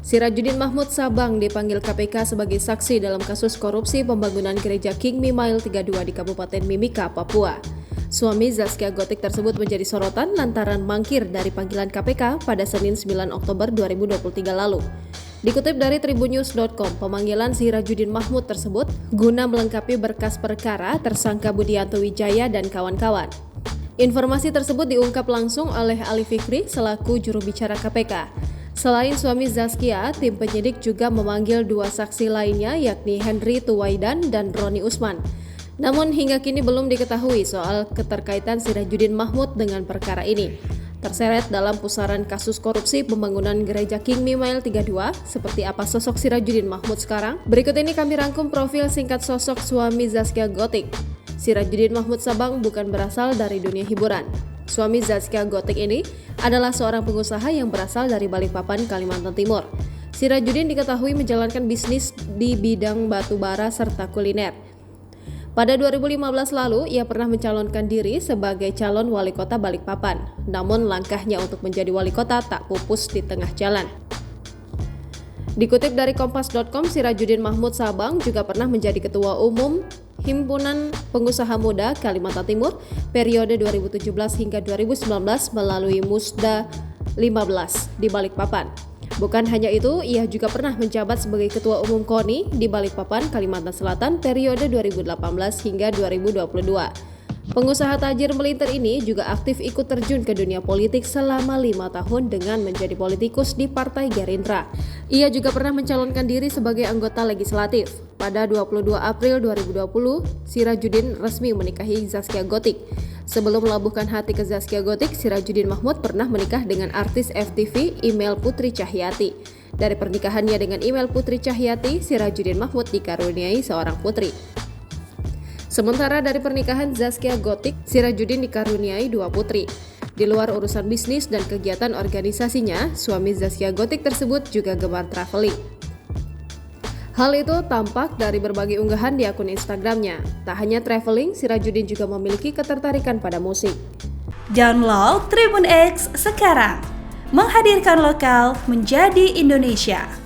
Sirajuddin Mahmud Sabang dipanggil KPK sebagai saksi dalam kasus korupsi pembangunan gereja King Mimail 32 di Kabupaten Mimika, Papua. Suami Zaskia Gotik tersebut menjadi sorotan lantaran mangkir dari panggilan KPK pada Senin 9 Oktober 2023 lalu. Dikutip dari tribunnews.com, pemanggilan Sirajuddin Mahmud tersebut guna melengkapi berkas perkara tersangka Budianto Wijaya dan kawan-kawan. Informasi tersebut diungkap langsung oleh Ali Fikri selaku juru bicara KPK. Selain suami Zaskia, tim penyidik juga memanggil dua saksi lainnya yakni Henry Tuwaidan dan Roni Usman. Namun hingga kini belum diketahui soal keterkaitan Sirajuddin Mahmud dengan perkara ini. Terseret dalam pusaran kasus korupsi pembangunan gereja King Mimail 32, seperti apa sosok Sirajuddin Mahmud sekarang? Berikut ini kami rangkum profil singkat sosok suami Zaskia Gotik. Sirajuddin Mahmud Sabang bukan berasal dari dunia hiburan. Suami Zaskia Gotik ini adalah seorang pengusaha yang berasal dari Balikpapan, Kalimantan Timur. Sirajuddin diketahui menjalankan bisnis di bidang batu bara serta kuliner. Pada 2015 lalu, ia pernah mencalonkan diri sebagai calon wali kota Balikpapan. Namun langkahnya untuk menjadi wali kota tak pupus di tengah jalan. Dikutip dari kompas.com, Sirajuddin Mahmud Sabang juga pernah menjadi ketua umum Himpunan Pengusaha Muda Kalimantan Timur periode 2017 hingga 2019 melalui Musda 15 di Balikpapan. Bukan hanya itu, ia juga pernah menjabat sebagai ketua umum KONI di Balikpapan, Kalimantan Selatan periode 2018 hingga 2022. Pengusaha tajir melintir ini juga aktif ikut terjun ke dunia politik selama 5 tahun dengan menjadi politikus di Partai Gerindra. Ia juga pernah mencalonkan diri sebagai anggota legislatif. Pada 22 April 2020, Sirajuddin resmi menikahi Zaskia Gotik. Sebelum melabuhkan hati ke Zaskia Gotik, Sirajuddin Mahmud pernah menikah dengan artis FTV Email Putri Cahyati. Dari pernikahannya dengan Email Putri Cahyati, Sirajuddin Mahmud dikaruniai seorang putri. Sementara dari pernikahan Zaskia Gotik, Sirajuddin dikaruniai 2 putri. Di luar urusan bisnis dan kegiatan organisasinya, suami Zaskia Gotik tersebut juga gemar traveling. Hal itu tampak dari berbagai unggahan di akun Instagramnya. Tak hanya traveling, Sirajuddin juga memiliki ketertarikan pada musik. Download Tribun X sekarang, menghadirkan lokal menjadi Indonesia.